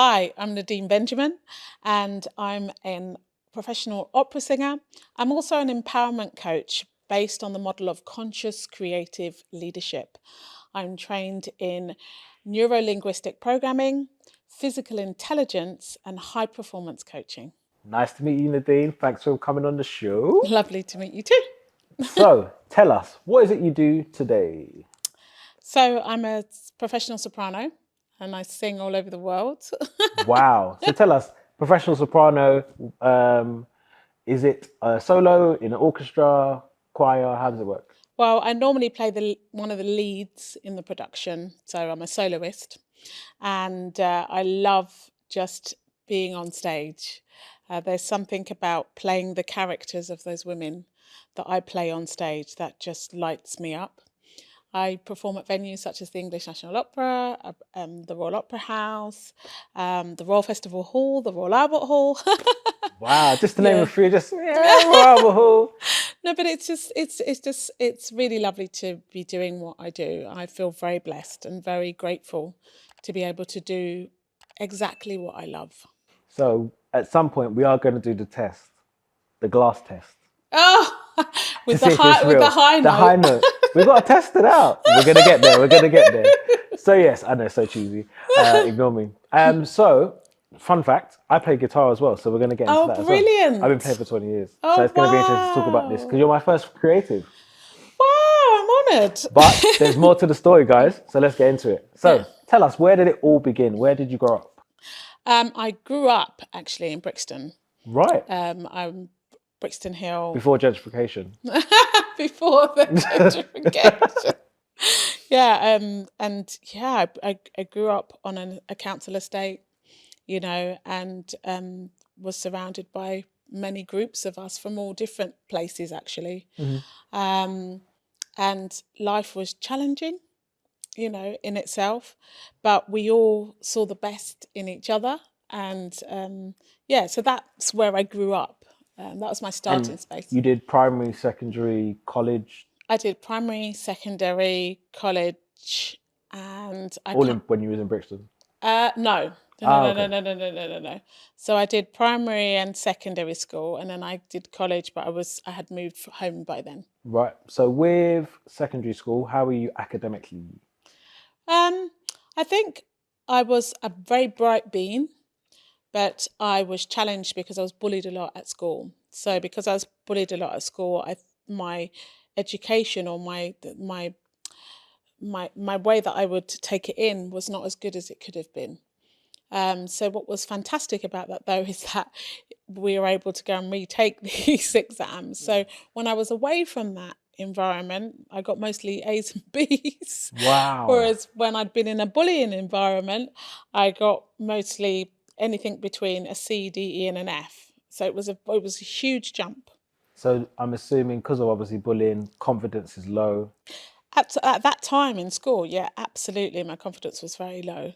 Hi, I'm Nadine Benjamin, and I'm a professional opera singer. I'm also an empowerment coach based on the model of conscious creative leadership. I'm trained in neuro-linguistic programming, physical intelligence, and high performance coaching. Nice to meet you, Nadine. Thanks for coming on the show. Lovely to meet you too. So, tell us, what is it you do today? So, I'm a professional soprano and I sing all over the world. Wow. So, tell us, professional soprano, is it a solo in an orchestra, choir? How does it work? Well, I normally play one of the leads in the production, so I'm a soloist, and I love just being on stage. There's something about playing the characters of those women that I play on stage that just lights me up. I perform at venues such as the English National Opera, the Royal Opera House, the Royal Festival Hall, the Royal Albert Hall. Wow, just to name a Yeah. few, just yeah, No, but it's really lovely to be doing what I do. I feel very blessed and very grateful to be able to do exactly what I love. So, at some point, we are going to do the test, the glass test, Oh, to see if it's with the real. high The note. high note. We've got to test it out. We're going to get there. We're going to get there. So, yes, I know, so cheesy. Ignore me. Fun fact, I play guitar as well. So, we're going to get into Oh, that as well. I've been playing brilliant. for 20 years. So, Oh, it's going to be interesting to talk about this because wow. you're my first creative. Wow, I'm honoured. But there's more to the story, guys. So, let's get into it. Yeah. So, tell us, where did it all begin? Where did you grow up? I grew up actually in Brixton. Right. I'm Brixton Hill Before gentrification. before the gentrification. Yeah, and yeah, I grew up on a council estate, and was surrounded by many groups of us from all different places actually. Mhm. Um, and life was challenging, in itself, but we all saw the best in each other. And yeah, so that's where I grew up. That was my starting And space. you did primary, secondary, college, I did primary, secondary, college, and I all can't. in when you was in Brixton. No, no, no, Ah, no, no, okay. no, no, no, no, no, no. So I did primary and secondary school, and then I did college, but I had moved home by then. Right. So with secondary school, how were you academically? Um, I think I was a very bright bean, but I was challenged because I was bullied a lot at school. So because I was bullied a lot at school, my education or my way that I would take it in was not as good as it could have been. So what was fantastic about that though is that we were able to go and retake these exams. So when I was away from that environment, I got mostly A's and B's. Wow. Whereas when I'd been in a bullying environment, I got mostly anything between a C, D, E, and an F. So it was a huge jump. So I'm assuming because of obviously bullying, confidence is low. At that time in school, yeah, absolutely, my confidence was very low,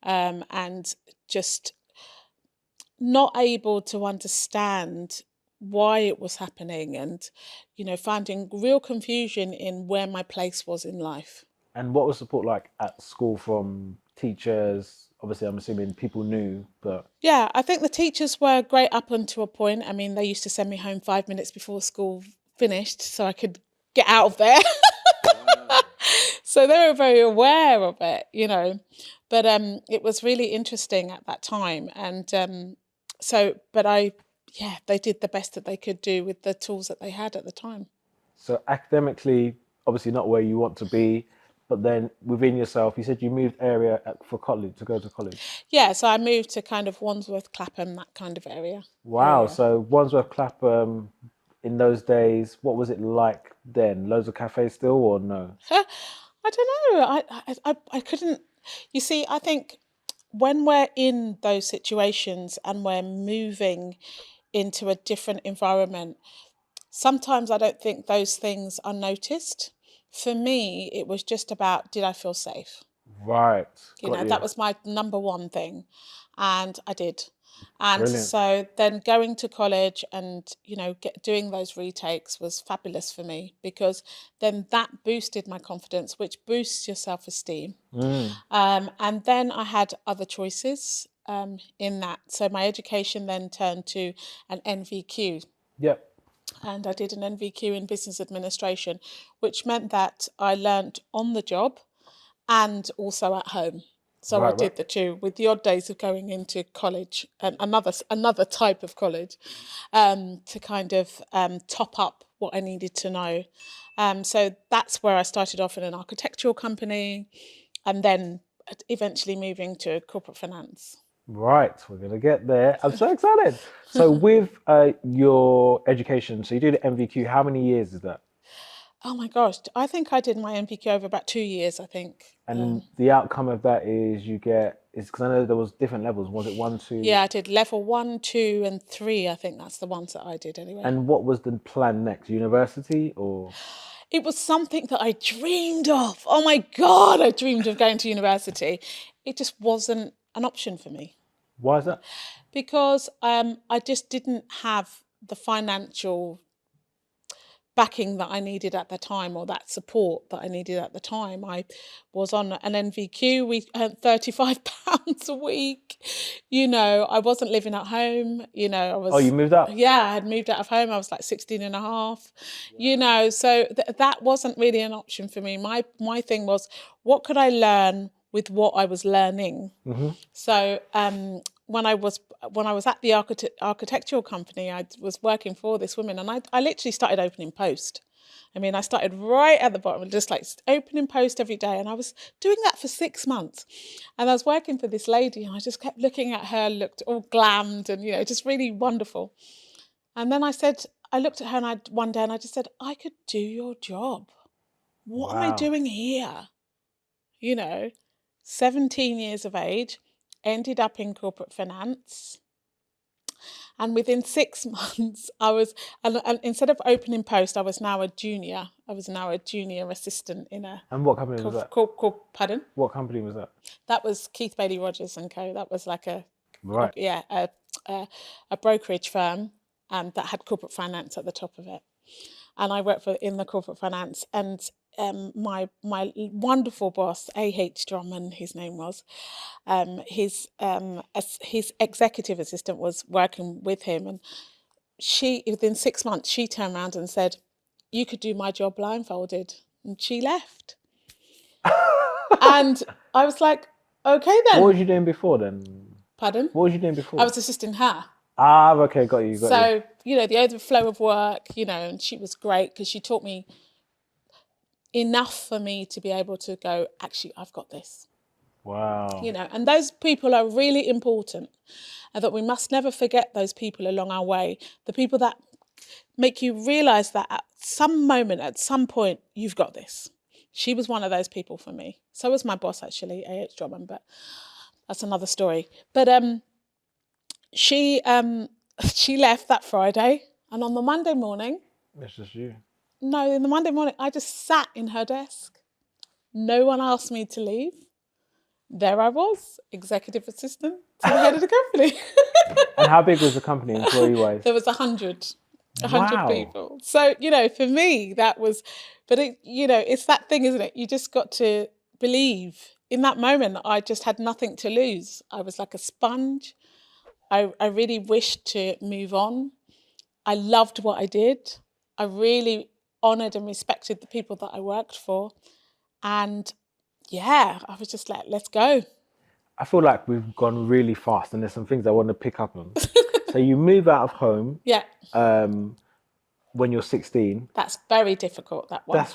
and just not able to understand why it was happening, and finding real confusion in where my place was in life. And what was support like at school from teachers? Obviously, I'm assuming people knew, but Yeah, I think the teachers were great up until a point. I mean, they used to send me home 5 minutes before school finished so I could get out of there. So they were very aware of it. But it was really interesting at that time. And but yeah, they did the best that they could do with the tools that they had at the time. so academically, obviously not where you want to be, but then within yourself, you said you moved area for college to go to college. Yeah, so I moved to kind of Wandsworth, Clapham, that kind of area. Wow. Area. So Wandsworth Clapham, in those days, what was it like then? Loads of cafes still, or no? I don't know. I couldn't. You see, I think when we're in those situations and we're moving into a different environment, sometimes I don't think those things are noticed. For me, it was just about, did I feel safe? Right. Got That you. was my number one thing. And I did. And Brilliant. so then going to college and, doing those retakes was fabulous for me because then that boosted my confidence, which boosts your self esteem. Mm. And then I had other choices. in that. So my education then turned to an NVQ, Yep. and I did an NVQ in business administration, which meant that I learnt on the job and also at home. So I Right. did the two, with the odd days of going into college and another type of college, to kind of top up what I needed to know. So that's where I started off in an architectural company, and then eventually moving to corporate finance. Right, we're gonna get there. I'm so excited. So with your education, so you do the MVQ. How many years is that? Oh my gosh, I think I did my MPQ over about 2 years, I think. And then the outcome of that is you get is because I know there was different levels. Was it one, two? Yeah, I did level 1, 2, and 3. I think that's the ones that I did anyway. And what was the plan next? University or? It was something that I dreamed of. Oh my God, I dreamed of going to university. It just wasn't an option for me Why is that? because I just didn't have the financial backing that I needed at the time, or that support that I needed at the time. I was on an NVQ. We earned £35 a week. I wasn't living at home. I Oh, you was, moved up. yeah, I had moved out of home. I was like 16 and a half, so that wasn't really an option for me. My thing was, what could I learn with what I was learning? So when I was at the architectural company, I was working for this woman, and I literally started opening post. I mean, I started right at the bottom, just like opening post every day, and I was doing that for 6 months. And I was working for this lady, and I just kept looking at her, looked all glammed, and just really wonderful. And then I looked at her, and one day, and I just said, I could do your job. What am I Wow. doing here? 17 years of age, ended up in corporate finance. And within 6 months, and instead of opening post, I was now a junior. I was now a junior assistant in a And what company was that? pardon? What company was that? That was Keith Bailey Rogers and Co. That was like Right. a brokerage firm that had corporate finance at the top of it. And I worked in the corporate finance, and my wonderful boss, A.H. Drummond, his name was, his executive assistant was working with him, and within 6 months, she turned around and said, "You could do my job blindfolded," and she left. And I was like, "Okay then." What was you doing before then? Pardon? What was you doing before? I was assisting her. Ah, okay, got you. So, the overflow of work, and she was great because she taught me enough for me to be able to go, actually, I've got this. Wow. And those people are really important, and that we must never forget those people along our way, the people that make you realise that at some moment, at some point, you've got this. She was one of those people for me. So was my boss, actually, A.H. Drummond, but that's another story. But she left that Friday, and on the Monday morning... It's just you. No, in the Monday morning, I just sat in her desk. No one asked me to leave. There I was, executive assistant to the head of the company. And how big was the company employee-wise? There was 100 Wow. people. So, for me, that was, but it's that thing, isn't it? You just got to believe. In that moment, I just had nothing to lose. I was like a sponge. I really wished to move on. I loved what I did. I really honoured and respected the people that I worked for. And yeah, I was just like, let's go. I feel like we've gone really fast, and there's some things I want to pick up on. So you move out of home. Yeah. When you're 16. That's very difficult, that one.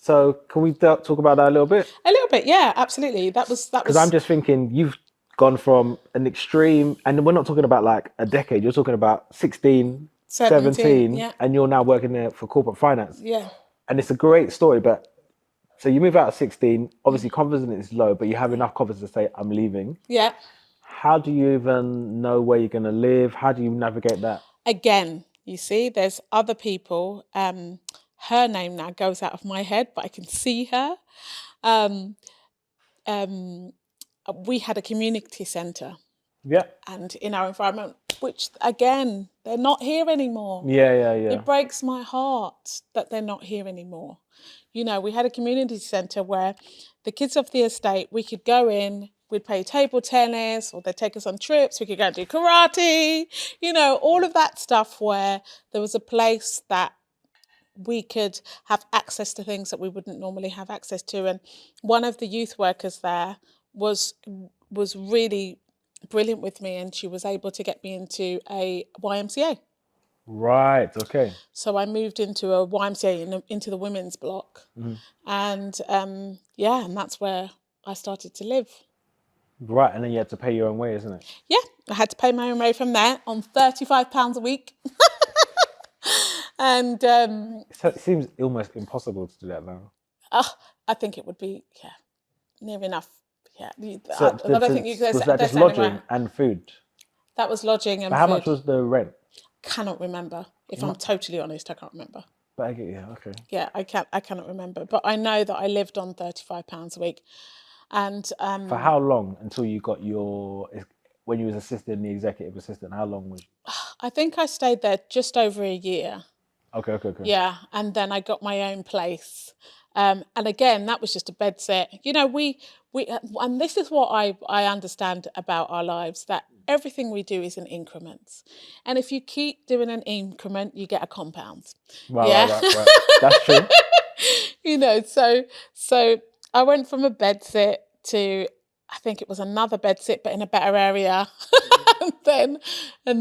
So can we talk about that a little bit? A little bit, yeah, absolutely. That was because I'm just thinking you've gone from an extreme, and we're not talking about like a decade. You're talking about 16, 17, yeah. And you're now working there for corporate finance. Yeah. And it's a great story, but so you move out at 16. Obviously, confidence is low, but you have enough confidence to say, "I'm leaving." Yeah. How do you even know where you're going to live? How do you navigate that? Again, you see, there's other people. Her name now goes out of my head, but I can see her. We had a community centre. Yeah. And in our environment, which again, they're not here anymore. Yeah. It breaks my heart that they're not here anymore. We had a community centre where the kids of the estate, we could go in, we'd play table tennis, or they'd take us on trips. We could go and do karate, all of that stuff where there was a place that we could have access to things that we wouldn't normally have access to. And one of the youth workers there was really brilliant with me, and she was able to get me into a YMCA. Right. Okay. So I moved into a YMCA into the women's block, and and that's where I started to live. Right, and then you had to pay your own way, isn't it? Yeah, I had to pay my own way from there on £35 a week. And So it seems almost impossible to do that now. I think it would be near enough. Yeah, So I don't think you could. was that just lodging and food? That was lodging and But how food. much was the rent? Cannot remember. If I'm totally honest, I can't remember. But I get, yeah, okay. Yeah, I cannot remember. But I know that I lived on £35 a week, and For how long until you got when you was assistant, the executive assistant? How long was? I think I stayed there just over a year. Okay. Yeah, and then I got my own place. And again, that was just a bed set. We and this is what I understand about our lives, that everything we do is in increments. And if you keep doing an increment, you get a compound. Right. That's true. So I went from a bed sit to, I think it was another bed sit, but in a better area. and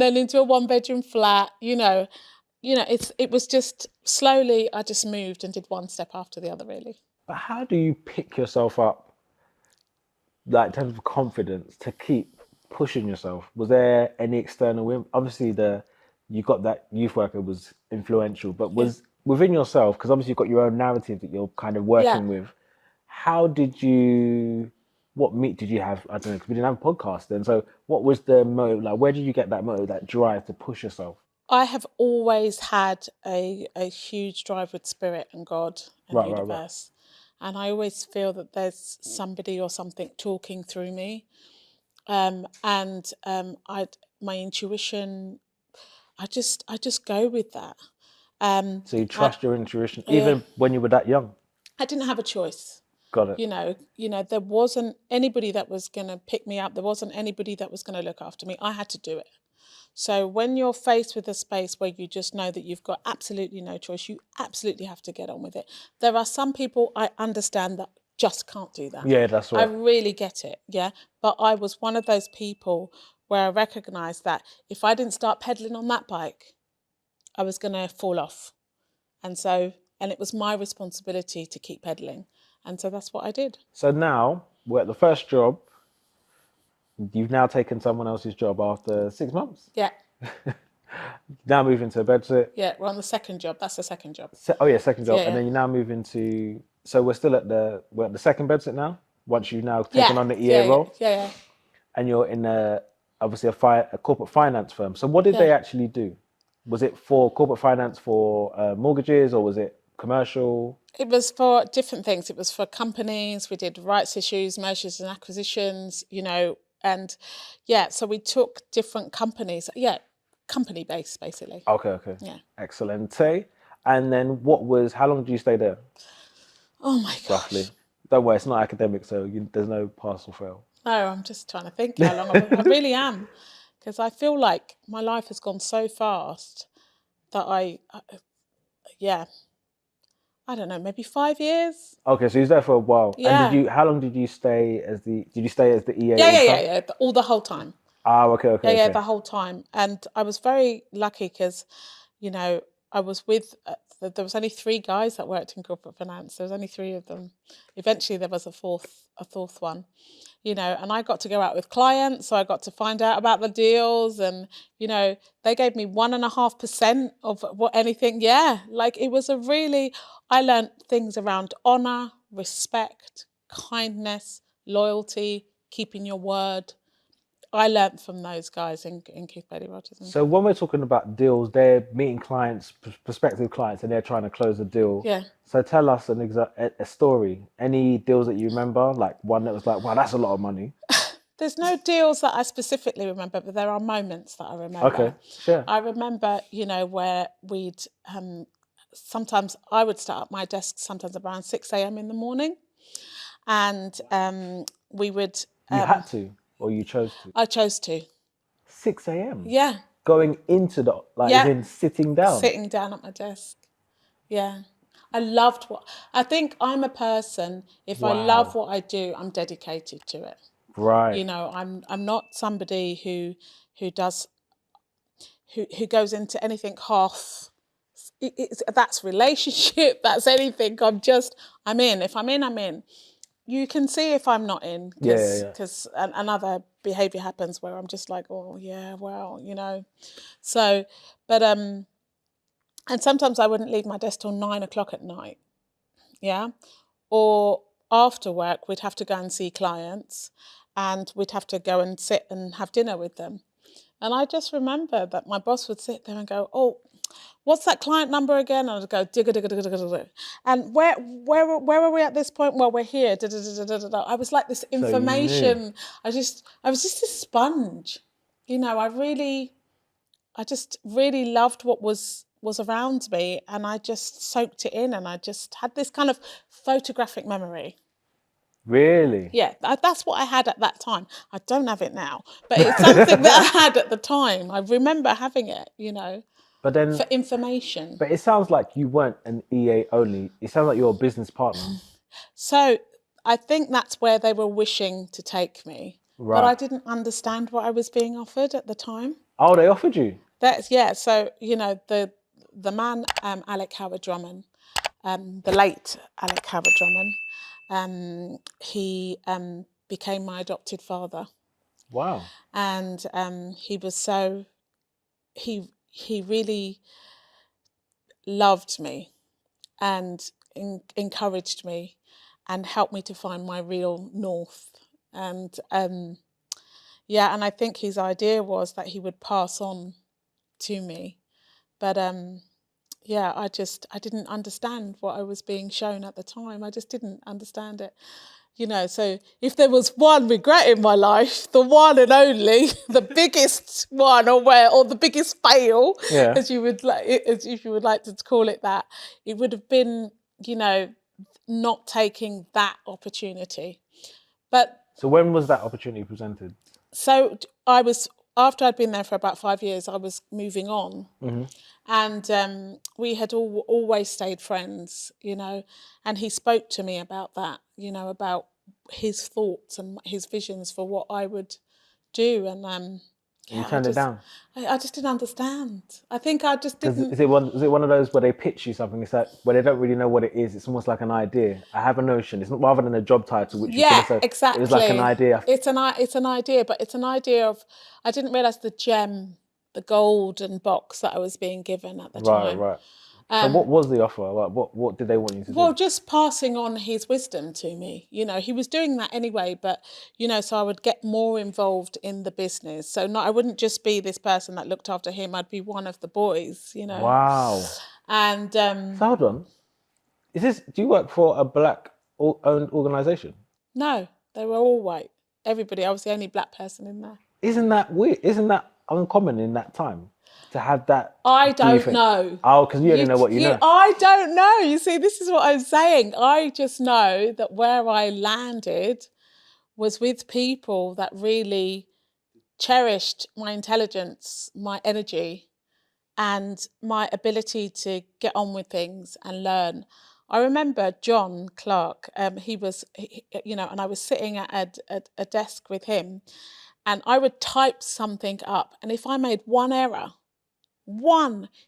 then into a 1-bedroom flat, it was just slowly, I just moved and did one step after the other, really. But how do you pick yourself up, like in terms of confidence, to keep pushing yourself? Was there any external? Obviously, you got that youth worker was influential, but was within yourself, because obviously you've got your own narrative that you're kind of working with. How did you? What meat did you have? I don't know, because we didn't have a podcast then. So what was the motive? Like, where did you get that motive, that drive to push yourself? I have always had a huge drive with spirit and God and the universe. Right. And I always feel that there's somebody or something talking through me. My intuition, I just go with that. So you trust your intuition, even when you were that young? I didn't have a choice. Got it. There wasn't anybody that was going to pick me up. There wasn't anybody that was going to look after me. I had to do it. So when you're faced with a space where you just know that you've got absolutely no choice, you absolutely have to get on with it. There are some people I understand that just can't do that. Yeah, that's right. I really get it, yeah. But I was one of those people where I recognised that if I didn't start pedaling on that bike, I was going to fall off. And it was my responsibility to keep pedaling. And so that's what I did. So now we're at the first job. You've now taken someone else's job after 6 months? Yeah. Now moving to a bed sit? Yeah, we're on the second job. That's the second job. Second job. Yeah, and then you now move into, so we're at the second bed sit now? Once you've now taken on the EA role? Yeah. And you're in obviously a corporate finance firm. So what did they actually do? Was it for corporate finance for mortgages, or was it commercial? It was for different things. It was for companies. We did rights issues, mergers and acquisitions, and so we took different companies. Yeah, company based, basically. Okay. Yeah. Excellent. And then how long did you stay there? Oh my gosh. Roughly. Don't worry, it's not academic, so there's no pass or fail. No, I'm just trying to think how long I really am. Because I feel like my life has gone so fast that I don't know, maybe 5 years. Okay, so you was there for a while. Yeah. And how long did you stay as the EA? Yeah, all the whole time. Okay. Yeah, the whole time. And I was very lucky because, I was with, there was only 3 guys that worked in corporate finance. There was only 3 of them. Eventually there was a fourth one, and I got to go out with clients. So I got to find out about the deals, and, they gave me 1.5% of anything. Yeah. Like it was I learned things around honor, respect, kindness, loyalty, keeping your word. I learnt from those guys in Keith Bailey Rogers. So when we're talking about deals, they're meeting clients, prospective clients, and they're trying to close a deal. Yeah. So tell us a story. Any deals that you remember, like one that was like, wow, that's a lot of money. There's no deals that I specifically remember, but there are moments that I remember. Okay, sure. I remember, where we'd sometimes I would start at my desk sometimes around 6 a.m. in the morning, and we would You had to, or you chose to. I chose to. 6 a.m. Yeah. Going into the as Yeah. in sitting down. Sitting down at my desk. Yeah. I loved I think I'm a person, if I love what I do, I'm dedicated to it. Right. You know, I'm not somebody who does who goes into anything half. That's relationship, that's anything. I'm in. If I'm in, I'm in. You can see if I'm not in, because another behaviour happens where I'm just like, oh yeah, well, you know. So, but and sometimes I wouldn't leave my desk till 9 o'clock at night. Yeah. Or after work, we'd have to go and see clients, and we'd have to go and sit and have dinner with them. And I just remember that my boss would sit there and go, oh, what's that client number again? And I'd go, digga, digga, digga, digga, digga. And where are we at this point? Well, we're here. Da, da, da, da, da, da. I was like this information. I was just a sponge. You know, I just really loved what was around me, and I just soaked it in, and I just had this kind of photographic memory. Really? Yeah, that's what I had at that time. I don't have it now, but it's something that I had at the time. I remember having it, you know, But then, for information. but it sounds like you weren't an EA only. It sounds like you're a business partner. So I think that's where they were wishing to take me, but I didn't understand what I was being offered at the time. Oh, they offered you? So you know, the man, Alec Howard Drummond, the late Alec Howard Drummond, he became my adopted father. Wow. And he was he really loved me and encouraged me and helped me to find my real north. And and I think his idea was that he would pass on to me. But I didn't understand what I was being shown at the time. I just didn't understand it. You know, so if there was one regret in my life, the one and only, the biggest one, or the biggest fail, as you would like to call it, that it would have been, you know, not taking that opportunity. But so when was that opportunity presented? So after I'd been there for about 5 years, I was moving on. Mm-hmm. And we had always stayed friends, you know, and he spoke to me about that, you know, about his thoughts and his visions for what I would do. And you turned it down? I just didn't understand. I think I just didn't. Is it one of those where they pitch you something? It's like where they don't really know what it is. It's almost like an idea. I have a notion. It's not rather than a job title, which you could say. Exactly. It was like an idea. It's an idea, but it's an idea of. I didn't realize the gem, the golden box that I was being given at the time. Right. So what was the offer? Like, what did they want you to do? Well, just passing on his wisdom to me. You know, he was doing that anyway, but, you know, so I would get more involved in the business. So I wouldn't just be this person that looked after him. I'd be one of the boys, you know. Wow. And so hold on. Do you work for a black owned organisation? No, they were all white. Everybody. I was the only black person in there. Isn't that weird? Isn't that uncommon in that time? To have that. I don't know. Oh, because you only know what you know. I don't know. You see, this is what I'm saying. I just know that where I landed was with people that really cherished my intelligence, my energy, and my ability to get on with things and learn. I remember John Clark. He was, you know, and I was sitting at a desk with him, and I would type something up, and if I made one error,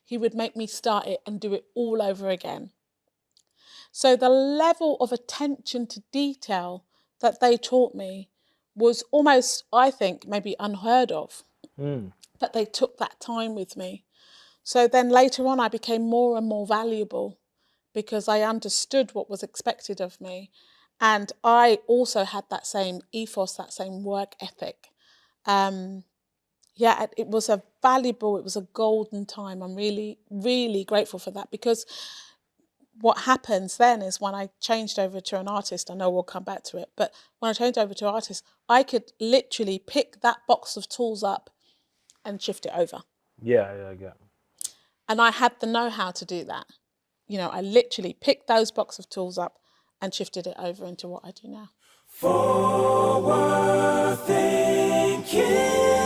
he would make me start it and do it all over again. So the level of attention to detail that they taught me was almost, I think, maybe unheard of. But they took that time with me. So then later on, I became more and more valuable because I understood what was expected of me. And I also had that same ethos, that same work ethic. It was it was a golden time. I'm really, really grateful for that, because what happens then is when I changed over to an artist, I know we'll come back to it, but when I changed over to an artist, I could literally pick that box of tools up and shift it over. Yeah. And I had the know-how to do that. You know, I literally picked those box of tools up and shifted it over into what I do now. Forward thinking.